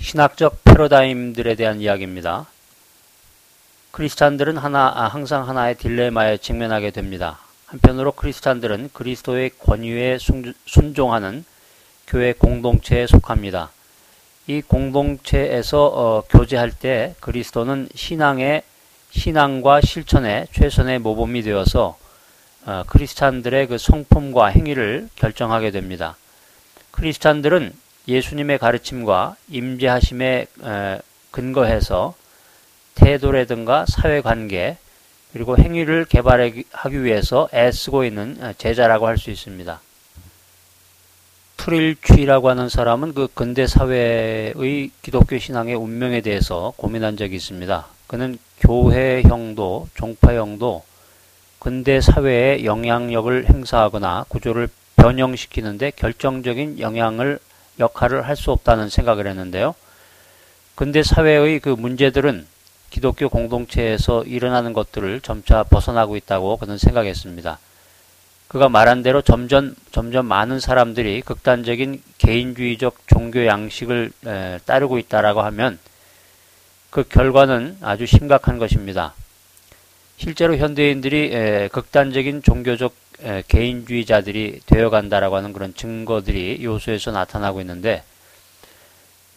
신학적 패러다임들에 대한 이야기입니다. 크리스찬들은 항상 하나의 딜레마에 직면하게 됩니다. 한편으로 크리스찬들은 그리스도의 권위에 순종하는 교회 공동체에 속합니다. 이 공동체에서 교제할 때 그리스도는 신앙과 실천의 최선의 모범이 되어서 크리스찬들의 그 성품과 행위를 결정하게 됩니다. 크리스찬들은 예수님의 가르침과 임재하심에 근거해서 태도라든가 사회관계 그리고 행위를 개발하기 위해서 애쓰고 있는 제자라고 할 수 있습니다. 트릴취라고 하는 사람은 그 근대 사회의 기독교 신앙의 운명에 대해서 고민한 적이 있습니다. 그는 교회형도 종파형도 근대 사회에 영향력을 행사하거나 구조를 변형시키는데 결정적인 역할을 할 수 없다는 생각을 했는데요. 근대 사회의 그 문제들은 기독교 공동체에서 일어나는 것들을 점차 벗어나고 있다고 그는 생각했습니다. 그가 말한 대로 점점 많은 사람들이 극단적인 개인주의적 종교 양식을 따르고 있다라고 하면 그 결과는 아주 심각한 것입니다. 실제로 현대인들이 극단적인 종교적 개인주의자들이 되어간다라고 하는 그런 증거들이 요소에서 나타나고 있는데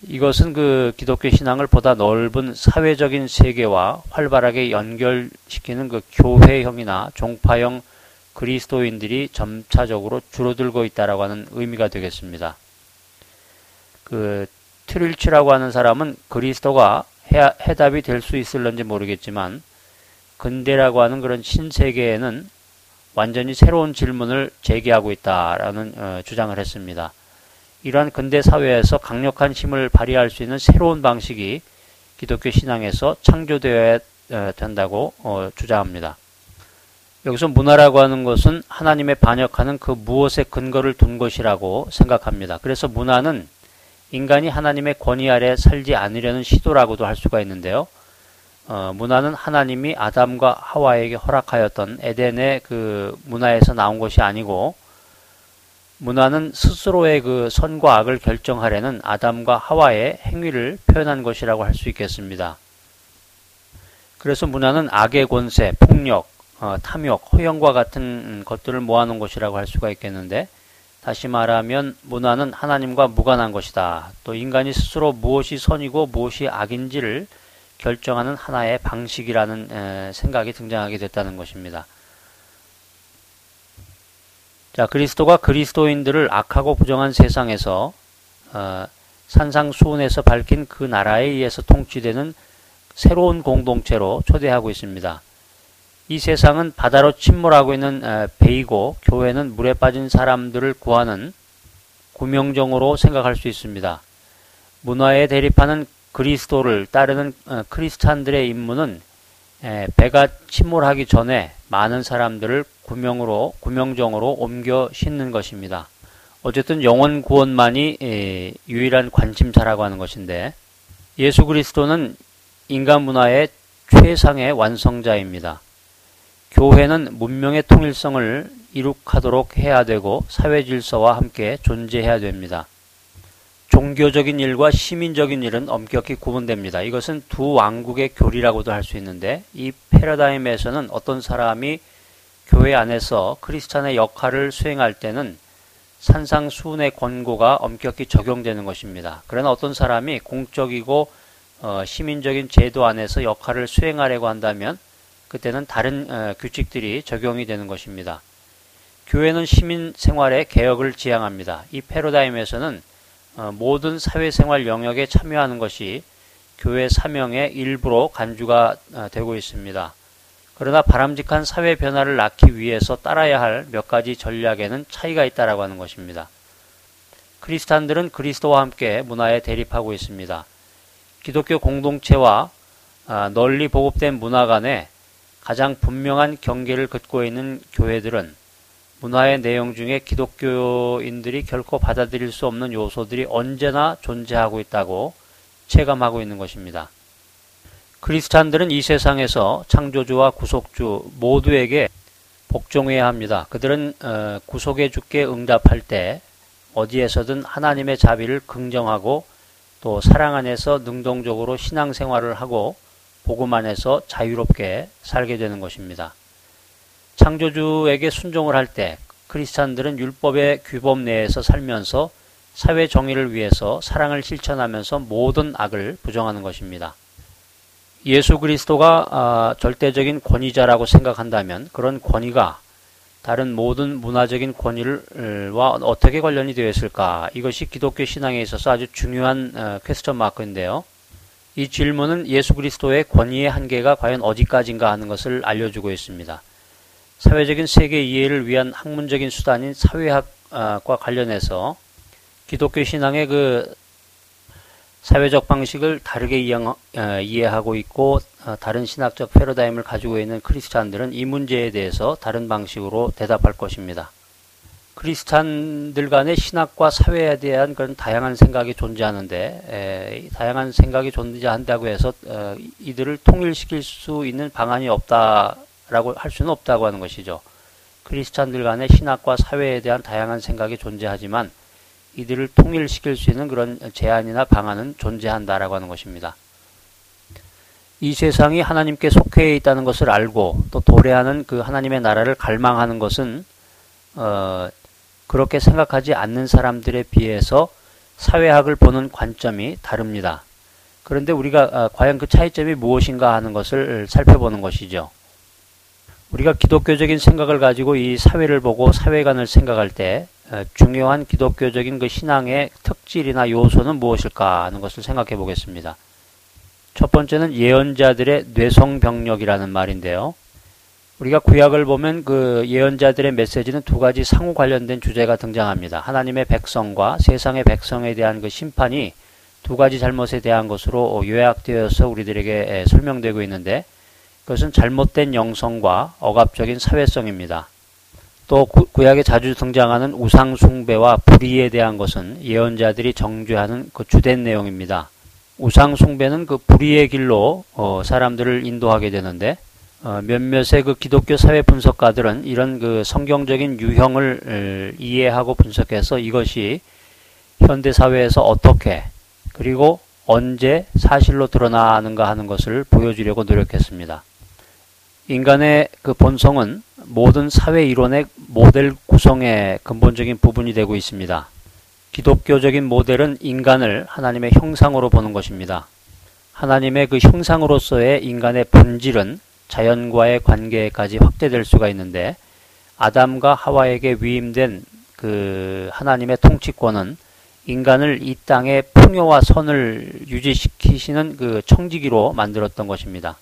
이것은 그 기독교 신앙을 보다 넓은 사회적인 세계와 활발하게 연결시키는 그 교회형이나 종파형 그리스도인들이 점차적으로 줄어들고 있다라고 하는 의미가 되겠습니다. 그 트릴치라고 하는 사람은 그리스도가 해답이 될 수 있을런지 모르겠지만 근대라고 하는 그런 신세계에는 완전히 새로운 질문을 제기하고 있다라는 주장을 했습니다. 이러한 근대 사회에서 강력한 힘을 발휘할 수 있는 새로운 방식이 기독교 신앙에서 창조되어야 된다고 주장합니다. 여기서 문화라고 하는 것은 하나님에 반역하는 그 무엇에 근거를 둔 것이라고 생각합니다. 그래서 문화는 인간이 하나님의 권위 아래 살지 않으려는 시도라고도 할 수가 있는데요. 문화는 하나님이 아담과 하와에게 허락하였던 에덴의 그 문화에서 나온 것이 아니고 문화는 스스로의 그 선과 악을 결정하려는 아담과 하와의 행위를 표현한 것이라고 할 수 있겠습니다. 그래서 문화는 악의 권세, 폭력, 탐욕, 허영과 같은 것들을 모아놓은 것이라고 할 수가 있겠는데 다시 말하면 문화는 하나님과 무관한 것이다. 또 인간이 스스로 무엇이 선이고 무엇이 악인지를 결정하는 하나의 방식이라는 생각이 등장하게 됐다는 것입니다. 자, 그리스도가 그리스도인들을 악하고 부정한 세상에서 산상수훈에서 밝힌 그 나라에 의해서 통치되는 새로운 공동체로 초대하고 있습니다. 이 세상은 바다로 침몰하고 있는 배이고 교회는 물에 빠진 사람들을 구하는 구명정으로 생각할 수 있습니다. 문화에 대립하는 그리스도를 따르는 크리스찬들의 임무는 배가 침몰하기 전에 많은 사람들을 구명정으로 옮겨 싣는 것입니다. 어쨌든 영혼 구원만이 유일한 관심사라고 하는 것인데 예수 그리스도는 인간 문화의 최상의 완성자입니다. 교회는 문명의 통일성을 이룩하도록 해야 되고 사회 질서와 함께 존재해야 됩니다. 종교적인 일과 시민적인 일은 엄격히 구분됩니다. 이것은 두 왕국의 교리라고도 할 수 있는데 이 패러다임에서는 어떤 사람이 교회 안에서 크리스찬의 역할을 수행할 때는 산상수훈의 권고가 엄격히 적용되는 것입니다. 그러나 어떤 사람이 공적이고 시민적인 제도 안에서 역할을 수행하려고 한다면 그때는 다른 규칙들이 적용이 되는 것입니다. 교회는 시민 생활의 개혁을 지향합니다. 이 패러다임에서는 모든 사회생활 영역에 참여하는 것이 교회 사명의 일부로 간주가 되고 있습니다. 그러나 바람직한 사회 변화를 낳기 위해서 따라야 할 몇 가지 전략에는 차이가 있다라고 하는 것입니다. 크리스찬들은 그리스도와 함께 문화에 대립하고 있습니다. 기독교 공동체와 널리 보급된 문화 간에 가장 분명한 경계를 긋고 있는 교회들은 문화의 내용 중에 기독교인들이 결코 받아들일 수 없는 요소들이 언제나 존재하고 있다고 체감하고 있는 것입니다. 크리스찬들은 이 세상에서 창조주와 구속주 모두에게 복종해야 합니다. 그들은 구속의 주께 응답할 때 어디에서든 하나님의 자비를 긍정하고 또 사랑 안에서 능동적으로 신앙생활을 하고 복음 안에서 자유롭게 살게 되는 것입니다. 창조주에게 순종을 할 때 크리스찬들은 율법의 규범 내에서 살면서 사회 정의를 위해서 사랑을 실천하면서 모든 악을 부정하는 것입니다. 예수 그리스도가 절대적인 권위자라고 생각한다면 그런 권위가 다른 모든 문화적인 권위와 어떻게 관련이 되어 있을까? 이것이 기독교 신앙에 있어서 아주 중요한 퀘스천 마크인데요. 이 질문은 예수 그리스도의 권위의 한계가 과연 어디까지인가 하는 것을 알려주고 있습니다. 사회적인 세계 이해를 위한 학문적인 수단인 사회학과 관련해서 기독교 신앙의 그 사회적 방식을 다르게 이해하고 있고 다른 신학적 패러다임을 가지고 있는 크리스찬들은 이 문제에 대해서 다른 방식으로 대답할 것입니다. 크리스찬들 간의 신학과 사회에 대한 그런 다양한 생각이 존재하는데 다양한 생각이 존재한다고 해서 이들을 통일시킬 수 있는 방안이 없다라고 할 수는 없다고 하는 것이죠. 크리스찬들 간의 신학과 사회에 대한 다양한 생각이 존재하지만 이들을 통일시킬 수 있는 그런 제안이나 방안은 존재한다라고 하는 것입니다. 이 세상이 하나님께 속해 있다는 것을 알고 또 도래하는 그 하나님의 나라를 갈망하는 것은 그렇게 생각하지 않는 사람들에 비해서 사회학을 보는 관점이 다릅니다. 그런데 우리가 과연 그 차이점이 무엇인가 하는 것을 살펴보는 것이죠. 우리가 기독교적인 생각을 가지고 이 사회를 보고 사회관을 생각할 때 중요한 기독교적인 그 신앙의 특질이나 요소는 무엇일까 하는 것을 생각해 보겠습니다. 첫 번째는 예언자들의 뇌성병력이라는 말인데요. 우리가 구약을 보면 그 예언자들의 메시지는 두 가지 상호 관련된 주제가 등장합니다. 하나님의 백성과 세상의 백성에 대한 그 심판이 두 가지 잘못에 대한 것으로 요약되어서 우리들에게 설명되고 있는데 그것은 잘못된 영성과 억압적인 사회성입니다. 또 구약에 자주 등장하는 우상 숭배와 불의에 대한 것은 예언자들이 정죄하는 그 주된 내용입니다. 우상 숭배는 그 불의의 길로 사람들을 인도하게 되는데 몇몇의 그 기독교 사회 분석가들은 이런 그 성경적인 유형을 이해하고 분석해서 이것이 현대 사회에서 어떻게 그리고 언제 사실로 드러나는가 하는 것을 보여주려고 노력했습니다. 인간의 그 본성은 모든 사회 이론의 모델 구성의 근본적인 부분이 되고 있습니다. 기독교적인 모델은 인간을 하나님의 형상으로 보는 것입니다. 하나님의 그 형상으로서의 인간의 본질은 자연과의 관계까지 확대될 수가 있는데 아담과 하와에게 위임된 그 하나님의 통치권은 인간을 이 땅의 풍요와 선을 유지시키시는 그 청지기로 만들었던 것입니다.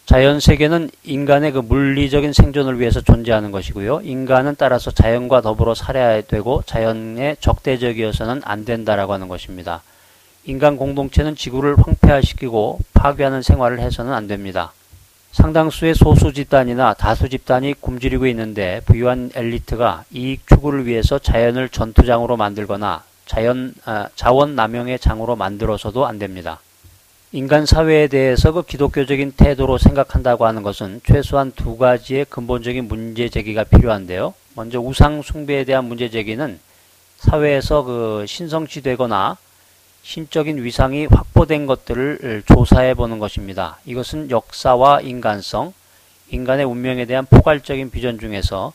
자연 세계는 인간의 그 물리적인 생존을 위해서 존재하는 것이고요. 인간은 따라서 자연과 더불어 살아야 되고 자연에 적대적이어서는 안 된다라고 하는 것입니다. 인간 공동체는 지구를 황폐화시키고 파괴하는 생활을 해서는 안 됩니다. 상당수의 소수 집단이나 다수 집단이 굶주리고 있는데 부유한 엘리트가 이익 추구를 위해서 자연을 전투장으로 만들거나 자원 남용의 장으로 만들어서도 안 됩니다. 인간 사회에 대해서 그 기독교적인 태도로 생각한다고 하는 것은 최소한 두 가지의 근본적인 문제 제기가 필요한데요. 먼저 우상 숭배에 대한 문제 제기는 사회에서 그 신성시되거나 신적인 위상이 확보된 것들을 조사해 보는 것입니다. 이것은 역사와 인간성, 인간의 운명에 대한 포괄적인 비전 중에서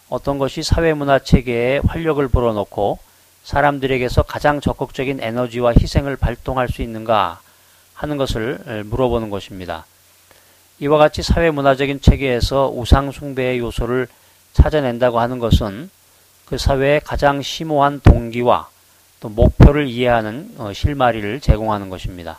어떤 것이 사회문화 체계에 활력을 불어넣고 사람들에게서 가장 적극적인 에너지와 희생을 발동할 수 있는가 하는 것을 물어보는 것입니다. 이와 같이 사회문화적인 체계에서 우상 숭배의 요소를 찾아낸다고 하는 것은 그 사회의 가장 심오한 동기와 또 목표를 이해하는 실마리를 제공하는 것입니다.